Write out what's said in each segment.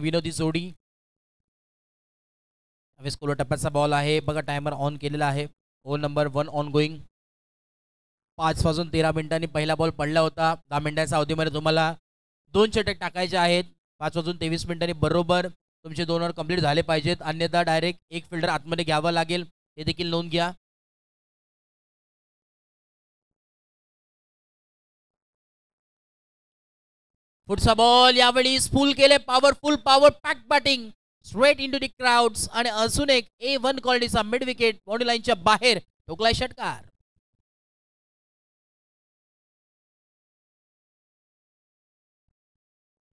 विनोदी जोडी. स्कोर टप्प्याचा बॉल आहे बघा. टायमर ऑन केलेला आहे. Over number 1 on going. 5 वाजून 13 मिनिटांनी पहिला बॉल पडला होता. 10 मिनिटांच्या अवधीमध्ये तुम्हाला 2 षटक टाकायचे आहेत. 5 वाजून 23 मिनिटांनी बरोबर तुमचे 2 ओव्हर कंप्लीट झाले पाहिजेत, अन्यथा डायरेक्ट एक फिल्डर आतमध्ये घ्यावा लागेल. हे देखील नोंद घ्या. पुढचा बॉल यावेळी स्पूल केले. Powerful power pack batting straight into the crowds आणि अजून एक A1 क्वालिटीचा मिड विकेट बाउंड्री लाईनच्या बाहेर ठोकलाय षटकार.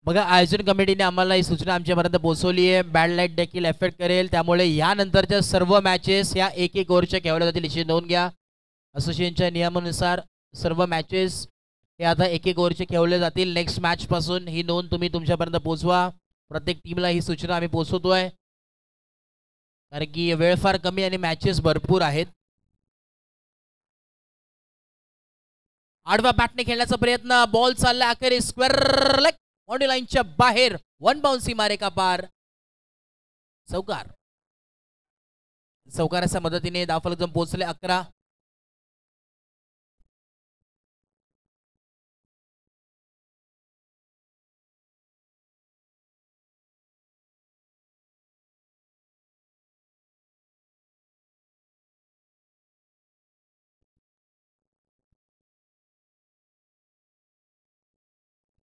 बघा आयोजन कमिटीने आम्हाला ही सूचना आमच्यापर्यंत पोहोचवली आहे. बॅड लाईट देखील एफेक्ट करेल, त्यामुळे यानंतरच्या सर्व मॅचेस या 1-1 ओव्हरच्या खेळवल्या जातील याची नोंद घ्या. असोसिएशनच्या नियमानुसार सर्व मॅचेस हे आता 1-1 ओव्हरचे खेळवले जातील नेक्स्ट मॅच पासून. ही नोंद तुम्ही तुमच्यापर्यंत पोहोचवा. प्रत्येक टीमला ही सूचना आम्ही पोहोचवतोय, कारण की वेळ फार कमी आणि मॅचेस भरपूर आहेत. आडवा बॅटने खेळण्याचा प्रयत्न. बॉल चालला अखेर स्क्वेअर लेग बाउंड्री लाईनच्या बाहेर. 1 बाउन्सी मारे का पार. चौकार. चौकाराच्या मदतीने धावफलक जम पोहोचले 11.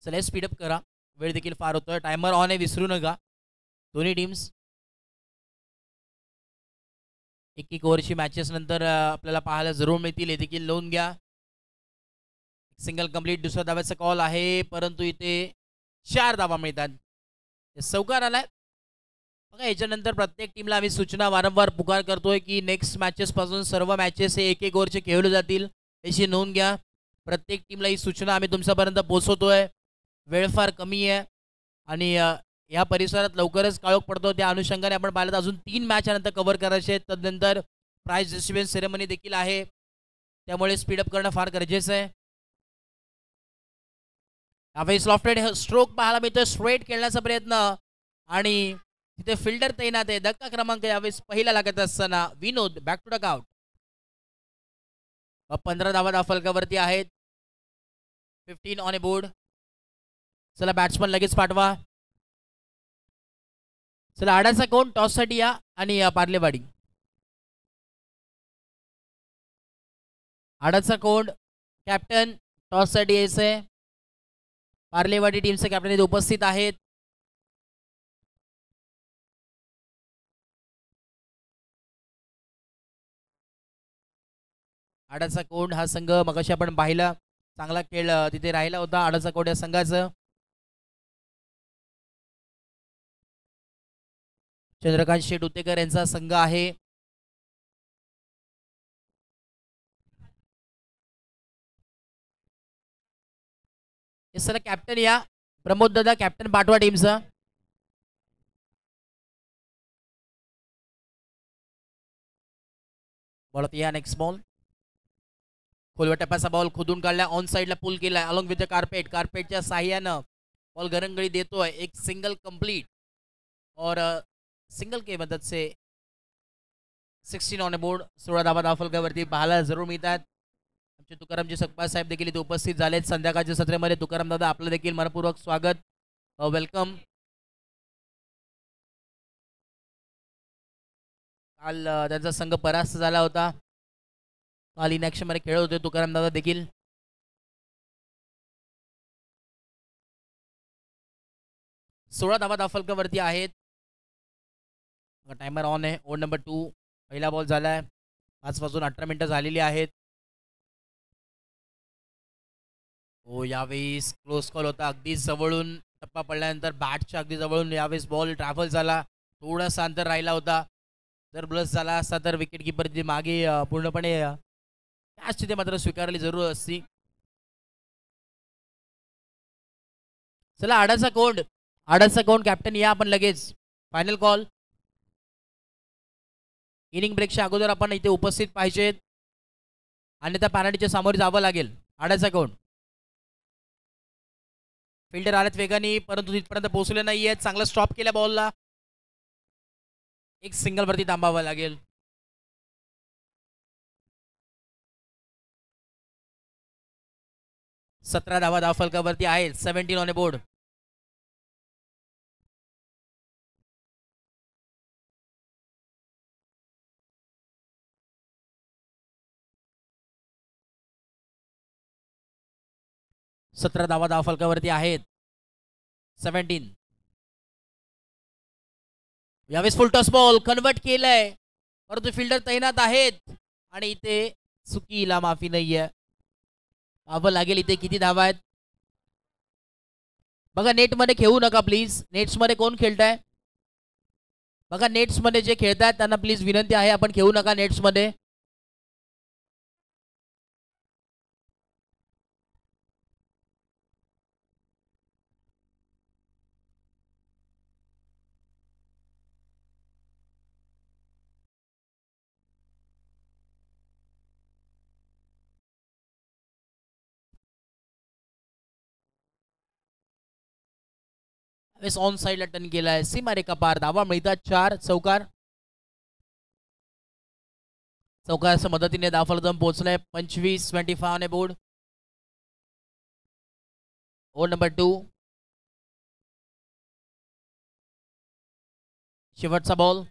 चला स्पीडअप करा, वेळ देखील फार होतोय. टायमर ऑन आहे, विसरू नका. दोन्ही टीम्स 1-1 ओव्हरची मॅचेस नंतर आपल्याला पाहायला जरूर मिळतील, हे देखील नोंद घ्या. सिंगल कंप्लीट दुसरा धावाचा कॉल आहे, परंतु इथे 4 धावा मिळतात. चौकार आलाय बघा. याच्यानंतर प्रत्येक टीमला आम्ही सूचना वारंवार पुकार करतोय की नेक्स्ट मॅचेस पासून सर्व मॅचेस हे 1-1 ओव्हरचे खेळले जातील, याची नोंद घ्या. प्रत्येक टीमला ही सूचना आम्ही तुमच्यापर्यंत पोहोचवतोय. वेळ फार कमी आहे आणि या परिसरात लवकरच काळोख पडतो, त्या अनुषंगाने आपण पाहिलं तर अजून 3 मॅच नंतर कव्हर करायचे आहेत. तदनंतर प्राइज डिस्ट्रीब्युशन सेरेमनी देखील आहे, त्यामुळे स्पीडअप करणं फार गरजेचं आहे. यावेळी लॉफ्टेड स्ट्रोक पाहायला मिळतोय. स्ट्रेट खेळण्याचा प्रयत्न आणि तिथे फिल्डर तैनात आहे. धक्का क्रमांक यावेळेस पहिला लागत असताना Vinod back to duck out. 15 धावा धावफलकावरती आहेत. 15 ऑन ए बोर्ड. चला बॅट्समन लगेच पाठवा. चला आडाचा कोण टॉससाठी या आणि पार्लेवाडी. आडाचा कोण कॅप्टन टॉससाठी यायचंय. पार्लेवाडी टीमचे कॅप्टन इथे उपस्थित आहेत. आडाचा कोंड हा संघ मगाशी आपण पाहिला, चांगला खेळ तिथे राहिला होता आडाचा कोंड या संघाचं. चंद्रकांत शेट उतेकर यांचा संघ आहे. सर कॅप्टन या प्रमोद दादा, कॅप्टन पाठवा टीमचा. बोलत या नेक्स्ट बॉल. खोलवर टप्प्याचा बॉल खोदून काढला, ऑन साइडला पुल केलाय अलॉंग विथ द कार्पेट. कार्पेटच्या साह्यानं बॉल गरंगळी देतोय. एक सिंगल कंप्लीट और सिंगल के मदद से 16 ऑन बोर्ड. 16 धावा धावफलकावरती पाहायला जरूर मिळतात. आमचे तुकारामजी सकपाळ साहेब देखील इथे उपस्थित झालेत संध्याकाळच्या सत्रामध्ये. तुकाराम दादा आपलं देखील मनपूर्वक स्वागत, वेलकम. काल त्यांचा संघ परास्त झाला होता. काल इनॅक्शन मध्ये खेळत होते तुकाराम दादा देखील. सोळा धावा धावफलकावरती आहेत. टायमर ऑन आहे. ओव्हर नंबर 2 पहिला बॉल झालाय. 5 वाजून 18 मिनिटं झालेली आहेत. हो यावेळेस क्लोज कॉल होता, अगदी जवळून टप्पा पडल्यानंतर बॅटच्या अगदी जवळून यावेळेस बॉल ट्रॅव्हल झाला. थोडासा अंतर राहिला होता. जर ब्लस झाला असता तर विकेट किपर जी मागे पूर्णपणे कॅच तिथे मात्र स्वीकारली जरूर असती. चला आडाचा कोंड, आडाचा कोंड कॅप्टन या आपण लगेच. Final call. इनिंग ब्रेकच्या अगोदर आपण इथे उपस्थित पाहिजेत, अन्यथा पॅनल्टीच्या सामोरे जावं लागेल. आडाचा कोंड फिल्डर आलेत वेगाने, परंतु तिथपर्यंत पोहोचले नाहीयेत. चांगलं स्टॉप केल्या बॉलला. एक सिंगलवरती थांबावं लागेल. सतरा धावा फलकावरती आहेत. 17 ऑन बोर्ड. सतरा धावा फलकावरती आहेत. 17. यावेळेस फुल टॉस बॉल कन्वर्ट केलंय, परंतु फिल्डर तैनात आहेत आणि इथे चुकीला माफी नाहीये. पाहावं लागेल इथे किती धावा आहेत. बघा नेटमध्ये खेळू नका प्लीज. नेट्समध्ये कोण खेळताय बघा. नेट्समध्ये जे खेळतायत त्यांना प्लीज विनंती आहे, आपण खेळू नका नेट्समध्ये. ऑन साइडला टर्न केलाय. सीमारेखा पार. धावा मिळतात 4. चौकार. चौकाराच्या मदतीने धावफलक जाऊन पोहोचलाय. 25 ऑन बोर्ड. Over number 2. शेवटचा बॉल.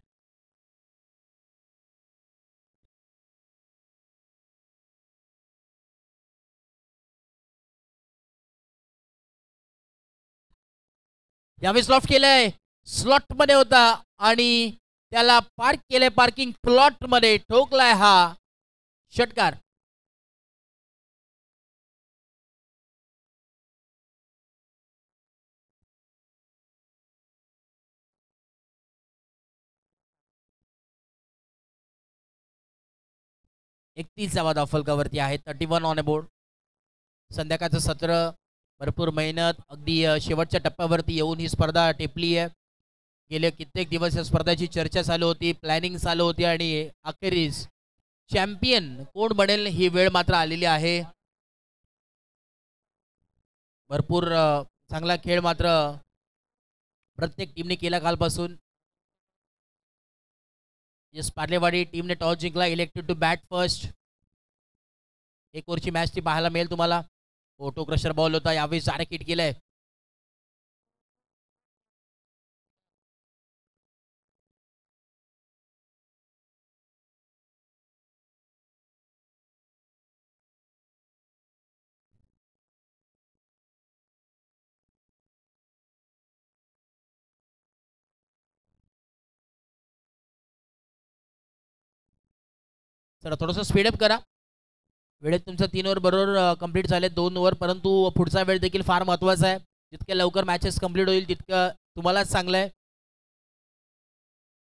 यावेळी स्लॉट केलंय. स्लॉट मध्ये होता आणि त्याला पार्क केलंय. पार्किंग प्लॉट मध्ये ठोकलाय हा षटकार. एकतीस धावा फलकावरती आहे. 31 ऑन बोर्ड. संध्याकाळचं सत्र, भरपूर मेहनत, अगदी शेवटच्या टप्प्यावरती येऊन ही स्पर्धा टेपली आहे. गेले कित्येक दिवस या स्पर्धेची चर्चा चालू होती, प्लॅनिंग चालू होती आणि अखेरीस चॅम्पियन कोण बनेल ही वेळ मात्र आलेली आहे. भरपूर चांगला खेळ मात्र प्रत्येक टीमने केला कालपासून. यस, पार्लेवाडी टीमने टॉस जिंकला. Elected to bat first. एक ओव्हरची मॅच ती पाहायला मिळेल तुम्हाला. फोटो क्रशर बॉल होता. यावेळी सारे किट केलंय. चला थोडंसं स्पीडअप करा. वेळेत तुमचं 3 ओव्हर बरोबर कंप्लीट झाले. 2 ओव्हर, परंतु पुढचा वेळ देखील फार महत्त्वाचा आहे. जितक्या लवकर मॅचेस कंप्लीट होईल तितकं तुम्हालाच चांगलं आहे.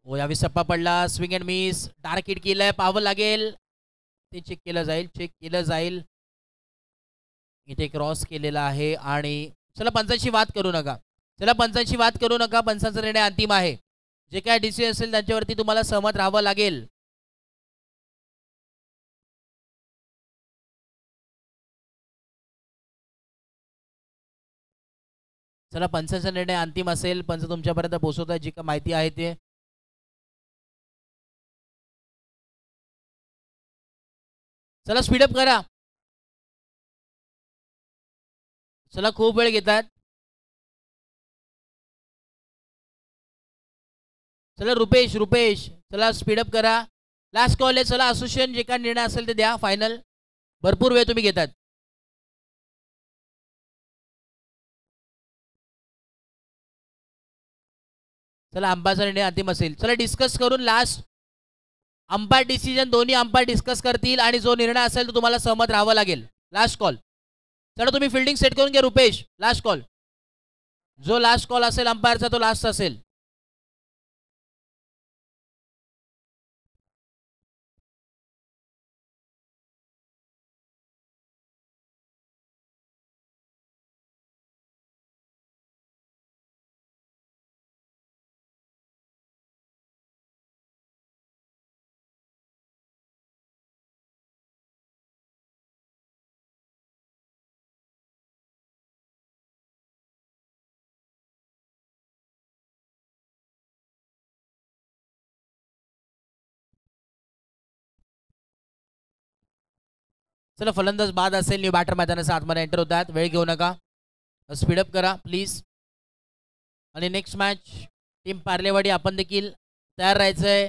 हो, यावेळी सप्पा पडला. Swing and miss. Dark hit केलंय. पाहावं लागेल. ते चेक केलं जाईल. चेक केलं जाईल. इथे क्रॉस केलेला आहे आणि चला पंचांशी वाद करू नका. चला पंचांशी वाद करू नका. पंचांचा निर्णय अंतिम आहे. जे काय डिसिजन असेल त्यांच्यावरती तुम्हाला सहमत राहावं लागेल. चला पंचांचा निर्णय अंतिम असेल. पंच तुमच्यापर्यंत पोहोचवत आहे जी काय माहिती आहे ते. चला स्पीडअप करा. चला खूप वेळ घेतात. चला रुपेश रुपेश चला स्पीडअप करा. लास्ट कॉल आहे. चला असोसिएशन जे काय निर्णय असेल ते द्या फायनल. भरपूर वेळ तुम्ही घेतात. चला अंपायरचा निर्णय अंतिम असेल. चला डिस्कस करून लास्ट अंपायर डिसिजन दोन्ही अंपायर डिस्कस करतील आणि जो निर्णय असेल तो तुम्हाला सहमत राहावं लागेल. Last call. चला तुम्ही फिल्डिंग सेट करून घ्या रुपेश. Last call. जो लास्ट कॉल असेल अंपायरचा तो लास्ट असेल. चला फलंदाज बाद असेल, न्यू बॅटर मैदानाच्या आतमध्ये एंटर होतात. वेळ घेऊ नका, स्पीडअप करा प्लीज. आणि नेक्स्ट मॅच टीम पार्लेवाडी आपण देखील तयार राहायचं आहे.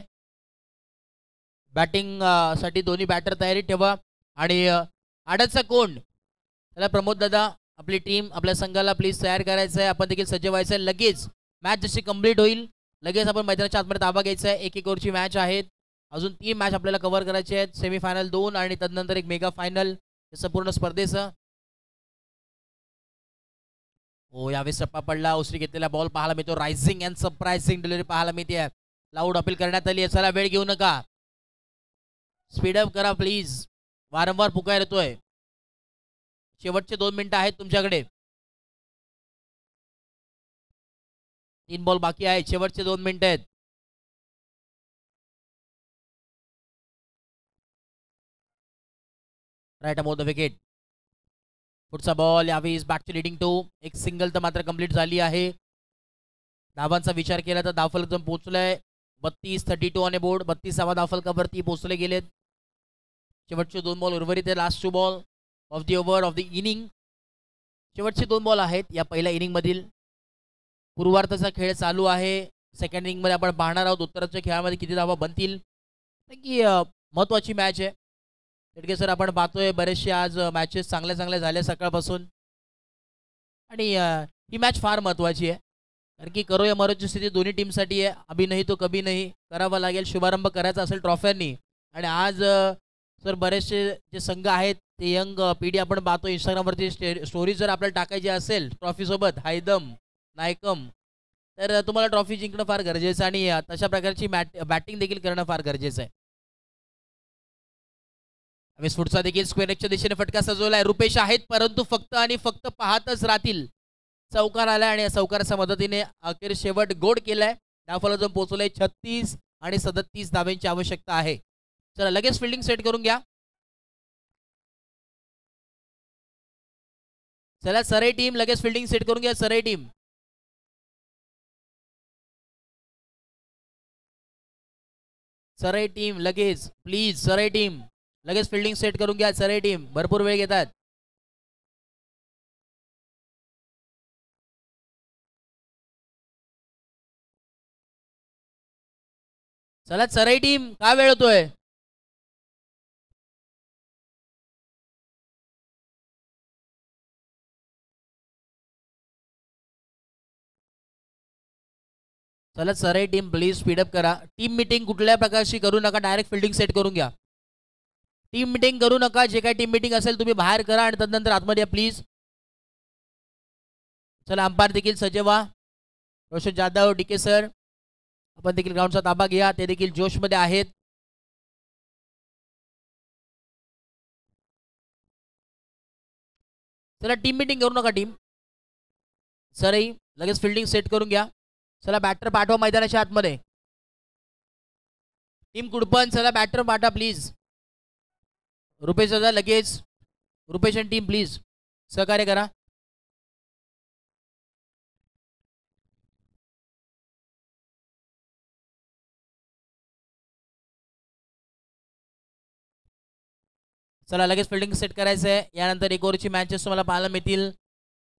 बॅटिंग साठी दोन्ही बॅटर तयारी ठेवा. आणि आडतचा कोण त्याला प्रमोद दादा आपली टीम आपल्या संघाला प्लीज तयार करायचं आहे. आपण देखील सज्ज व्हायचं आहे. लगेच मॅच जशी कंप्लीट होईल लगेच आपण मैदानाच्या आतमध्ये ताबा घ्यायचा आहे. एक ओव्हरची मॅच आहेत. अजून 3 मॅच आपल्याला कव्हर करायचे आहेत. सेमीफायनल 2 आणि तदनंतर एक मेगा फायनल संपूर्ण स्पर्धेचं. हो यावेळेस टप्पा पडला. उसरी घेतलेला बॉल पाहायला मिळतो. रायझिंग अँड सरप्रायझिंग डिलिव्हरी पाहायला मिळते. लाऊड अपील करण्यात आली आहे. चला वेळ घेऊ नका, स्पीडअप करा प्लीज. वारंवार पुकार येतोय. शेवटचे 2 मिनिटं आहेत तुमच्याकडे. 3 बॉल बाकी आहेत. शेवटचे 2 मिनिटं आहेत. Right about the wicket. पुढचा बॉल यावेळेस बॅक लिडिंग टू. एक सिंगल तर मात्र कंप्लीट झाली आहे. धावांचा विचार केला तर धावफलक जाऊन पोहोचलाय 32-32 ऑन बोर्ड. 32वा धावफलकावरती पोहोचले गेलेत. शेवटचे 2 बॉल उर्वरित आहे. Last 2 ball of the over of the inning. शेवटचे 2 बॉल आहेत या पहिल्या इनिंग मधील. पूर्वार्धाचा खेळ चालू आहे. सेकंड इनिंग मध्ये आपण पाहणार आहोत उत्तराच्या खेळामध्ये किती धावा बनतील. की महत्वाची मॅच आहे. तिडके सर आपण पाहतोय बरेचसे आज मॅचेस चांगल्या झाल्या सकाळपासून. आणि ही मॅच फार महत्वाची आहे. कारण की करो या मरोची स्थिती दोन्ही टीमसाठी आहे. अभी नाही तो कभी नाही करावा लागेल. शुभारंभ करायचा असेल ट्रॉफ्यांनी. आणि आज सर बरेचसे जे संघ आहेत ते यंग पिढी आपण पाहतो. इंस्टाग्रामवरती स्टोरी जर आपल्याला टाकायची असेल ट्रॉफीसोबत हायदम नायकम तर तुम्हाला ट्रॉफी जिंकणं फार गरजेचं आहे. आणि तशा प्रकारची बॅटिंग देखील करणं फार गरजेचं आहे. पुढचा देखील स्क्वेअरच्या दिशेने फटका सजवलाय. रुपेश आहेत परंतु फक्त आणि फक्त पाहतच राहतील. चौकार आलाय आणि चौकाराच्या मदतीने अखेर शेवट गोड केलाय. डावफलक जाऊन पोहोचलोय 36 आणि 37 धाब्यांची आवश्यकता आहे. चला लगेच फिल्डिंग सेट करून घ्या. चला सरई टीम लगेच फिल्डिंग सेट करून घ्या. सरई टीम सरई टीम लगेच प्लीज. सरई टीम लगेच फिल्डिंग सेट करून घ्या. सरई टीम भरपूर वेळ घेतात. चला सरई टीम का वेळ होतोय. चला सरई टीम प्लीज स्पीडअप करा. टीम मीटिंग कुठल्या प्रकारची करू नका. डायरेक्ट फिल्डिंग सेट करून घ्या. टीम मीटिंग करू नका. जे काही टीम मीटिंग असेल तुम्ही बाहेर करा आणि तदनंतर आतमध्ये या प्लीज. चला अंपायर देखील सज्ज व्हा. रोशन जाधव डीके सर आपण देखील ग्राउंडचा ताबा घ्या. ते देखील जोशमध्ये आहेत. चला टीम मीटिंग करू नका. टीम सरई लगेच फिल्डिंग सेट करून घ्या. चला बॅटर पाठवा मैदानाच्या आतमध्ये. टीम कुडपण चला बॅटर पाठवा प्लीज. रुपेश दादा लगेच. रुपेश आणि टीम प्लीज सहकार्य करा. चला लगेच फिल्डिंग सेट करायचं आहे. यानंतर एक ओव्हरची मॅचेस तुम्हाला पाहायला मिळतील.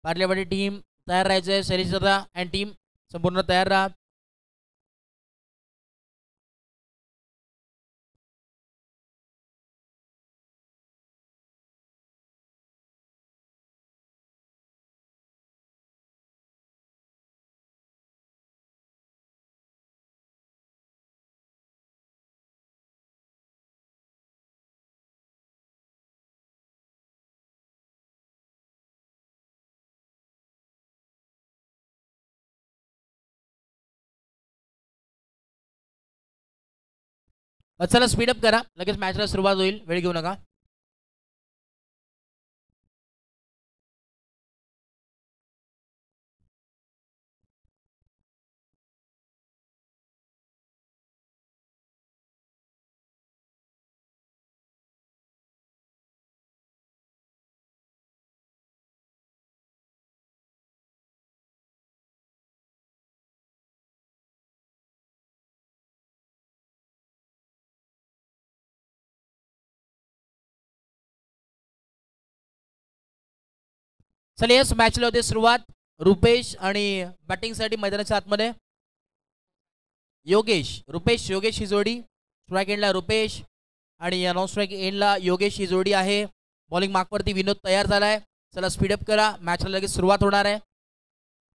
पार्लेवाडी टीम तयार राहायचं आहे. शैलेश दादा अँड टीम संपूर्ण तयार राहा. चला स्पीडअप करा. लगेच मॅचला सुरुवात होईल. वेळ घेऊ नका. चला यस मॅचला होते सुरुवात. रुपेश आणि बॅटिंगसाठी मैदानाच्या आतमध्ये रुपेश योगेश ही जोडी. स्ट्राईक एंडला रुपेश आणि नॉन स्ट्राईक एंडला योगेश ही जोडी आहे. बॉलिंग मार्कवरती विनोद तयार झालाय. चला स्पीडअप करा, मॅचला लगेच सुरुवात होणार आहे.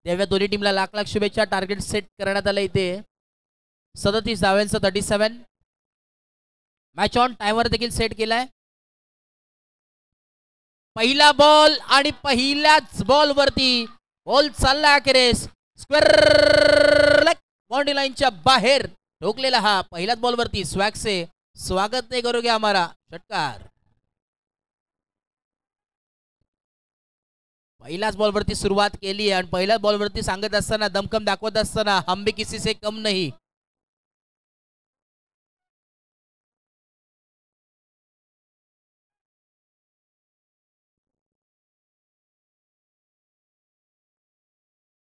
तेव्हा दोन्ही टीमला लाख लाख शुभेच्छा. टार्गेट सेट करण्यात आलं इथे 37 धावांचं 37. मॅच ऑन टाइमर देखील सेट केलाय. पहिला बॉल आणि पहिल्याच बॉल वरती बॉल चालला अखेरेस स्क्वेअर लेग बाउंड्री लाईनच्या बाहेर ठोकलेला. हा पहिल्याच बॉल वरती स्वॅग से स्वागत नाही करोगे हमारा षटकार. पहिल्याच बॉलवरती सुरुवात केली आणि पहिल्याच बॉलवरती सांगत असताना दमखम दाखवत असताना हम भी किसी से कम नहीं.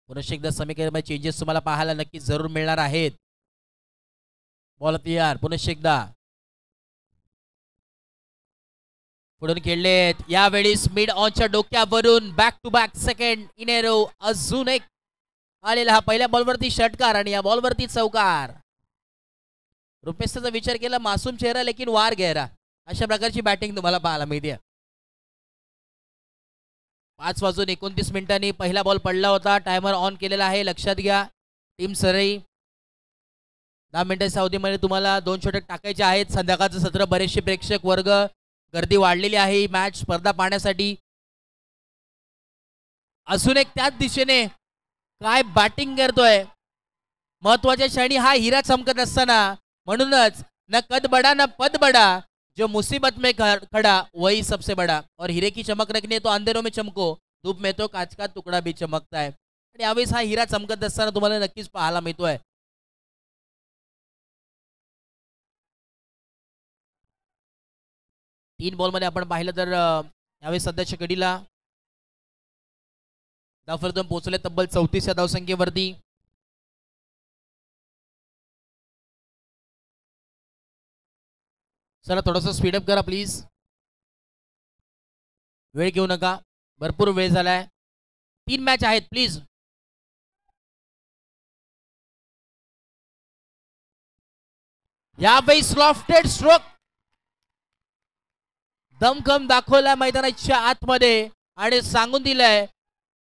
पुन्हा एकदा समीकरणामध्ये चेंजेस तुम्हाला पाहायला नक्कीच जरूर मिळणार आहेत. बॉल तयार पुन्हा एकदा पुढून खेळलेत. यावेळी मिड ऑनच्या डोक्यावरून back to back second in a row अजून एक आलेला. हा पहिल्या बॉलवरती षटकार आणि या बॉलवरती चौकार. रुपेशचा विचार केला मासूम चेहरा लेकिन वार गहरा, अशा प्रकारची बॅटिंग तुम्हाला पाहायला मिळते. 5:29 पहिला बॉल पडला होता. टायमर ऑन केलेला आहे, लक्षात घ्या. टीम सरई 10 मिनिटाच्या अवधीमध्ये तुम्हाला 2 षटक टाकायचे आहेत. संध्याकाळचं सत्र, बरेचसे प्रेक्षक वर्ग, गर्दी वाढलेली आहे ही मॅच स्पर्धा पाहण्यासाठी. अजून एक त्याच दिशेने काय बॅटिंग करतोय. महत्वाच्या क्षणी हा हिरा चमकत असताना म्हणूनच न कद बडा न पद बडा, जो मुसीबत में खड़ा वही सबसे बड़ा. और हीरे की चमक रखनी है तो अंधेरों में चमको, धूप में तो काच का तुकडा भी चमकता है. आणि यावेळेस हा हिरा चमकत असताना तुम्हाला नक्कीच पाहायला मिळतोय. तीन बॉलमध्ये आपण पाहिलं तर यावेळेस सध्याच्या घडीला धावफलक पोहोचले तब्बल 34 या धावसंख्येवरती. चला थोडंसं स्पीडअप करा प्लीज, वेळ घेऊ नका, भरपूर वेळ झालाय. 3 मॅच आहेत प्लीज. यावेळी स्लॉफ्टेड स्ट्रोक दमखम दाखवला मैदानाच्या आतमध्ये आणि सांगून दिलंय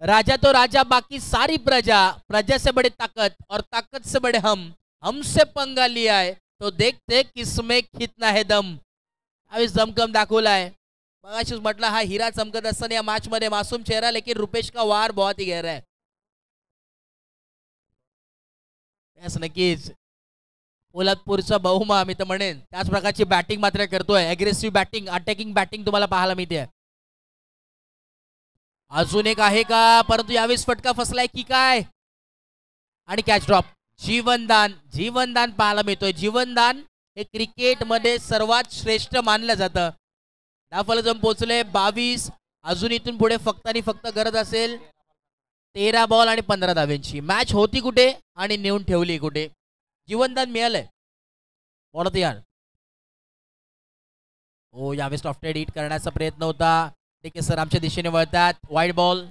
राजा तो राजा बाकी सारी प्रजा, प्रजा से बड़े ताकत और ताकत से बड़े हमसे पंगा लिया है तो देखते किसमें कितना है दम. यावेळी दमखम दाखवलाय. मगाशीच म्हटलं हा हिरा चमकत असताना या मॅच मध्ये मासूम चेहरा लेकिन रुपेश का वार बहुत ही गहरा है. त्यास नक्कीच पोलादपूरचा बहुमा मी तर म्हणेन त्याच प्रकारची बॅटिंग मात्र करतोय. अग्रेसिव्ह बॅटिंग, अटॅकिंग बॅटिंग तुम्हाला पाहायला मिळते. अजून एक आहे का, परंतु यावेळेस फटका फसलाय की काय आणि कॅच ड्रॉप. जीवनदान पाहायला मिळतोय. जीवनदान हे क्रिकेट मध्ये सर्वात श्रेष्ठ मानलं जातं. धावफलक पोहोचले 22. अजून इथून पुढे फक्त आणि फक्त गरज असेल 13 बॉल आणि 15 धाव्यांची. मॅच होती कुठे आणि नेऊन ठेवली कुठे. जीवनदान मिळालंय. बोलत यार हो, यावेळेस लॉफ्टेड हिट करण्याचा प्रयत्न होता. ठीक आहे सर, आमच्या दिशेने वळतात. Wide ball.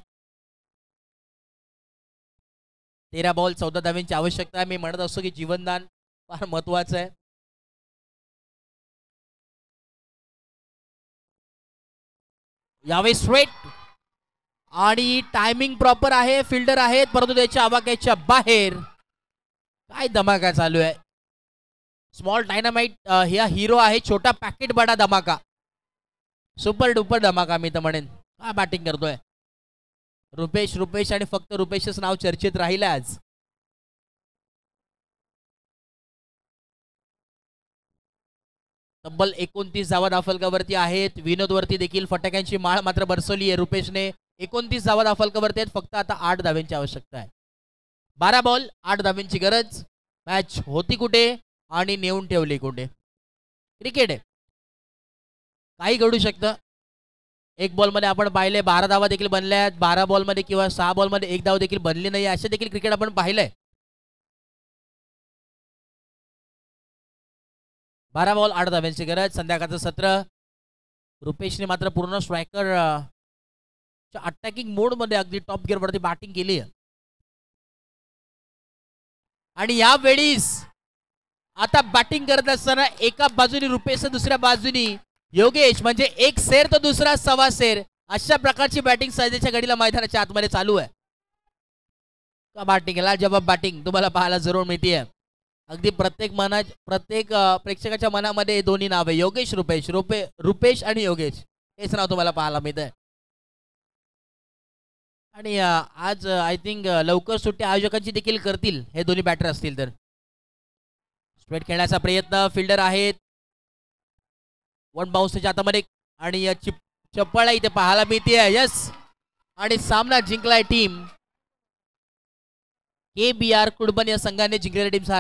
13 बॉल 14 धाव्यांची आवश्यकता आहे. मी म्हणत असतो की जीवनदान फार महत्वाचं आहे. यावेळेस स्ट्रेट आणि टायमिंग प्रॉपर आहे. फिल्डर आहेत परंतु त्याच्या आवाक्याच्या बाहेर. काय धमाका चालू आहे. स्मॉल डायनामाइट ह्या हिरो आहे. छोटा पॅकेट बडा धमाका, सुपर डुपर धमाका मी तर म्हणेन. काय बॅटिंग करतोय रुपेश आणि फक्त रुपेशच नाव चर्चेत राहिलं आज. तब्बल 29 धावा धावफलकावरती आहेत. विनोद वरती देखील फटाक्यांची माळ मात्र बरसवली आहे रुपेशने. 29 धावा धावफलकावरती आहेत. फक्त आता 8 धाव्यांची आवश्यकता आहे. 12 बॉल 8 धाव्यांची गरज. मॅच होती कुठे आणि नेऊन ठेवली कुठे. क्रिकेट आहे, काही घडू शकतं. एक बॉलमध्ये आपण पाहिले 12 धावा देखील बनल्या. 12 बॉलमध्ये किंवा 6 बॉलमध्ये 1 धाव देखील बनली नाही. असे देखील क्रिकेट आपण पाहिलंय. 12 बॉल 8 धाव्यांची गरज. संध्याकाळचं सत्र. रुपेशने मात्र पूर्ण स्ट्रायकर अटॅकिंग मोड मध्ये अगदी टॉप गिअर वरती बॅटिंग केली आहे. आणि यावेळीस आता बॅटिंग करत असताना एका बाजूनी रुपेश तर दुसऱ्या बाजूनी योगेश, म्हणजे एक सेर तर दुसरा सव्वा सेर, अशा प्रकारची बॅटिंग सध्याच्या घडीला मैदानाच्या आतमध्ये चालू आहे. बॅटिंग लाजवाब बॅटिंग तुम्हाला पाहायला जरूर मिळते. अगदी प्रत्येक प्रेक्षकाच्या मनामध्ये दोन्ही नाव आहे, योगेश रुपेश, रुपेश आणि योगेश, हेच नाव तुम्हाला पाहायला मिळत आहे. आणि आज आय थिंक लवकर सुट्टी आयोजकांची देखील करतील हे दोन्ही बॅटर असतील तर. स्ट्रेट खेळण्याचा प्रयत्न, फिल्डर आहेत, वन बाउन्स त्याच्या हातामध्ये आणि चप्पळ इथे पाहायला मिळते. यस, आणि सामना जिंकलाय टीम KBR कुडबन या संघाने जिंकलेल्या टीमचा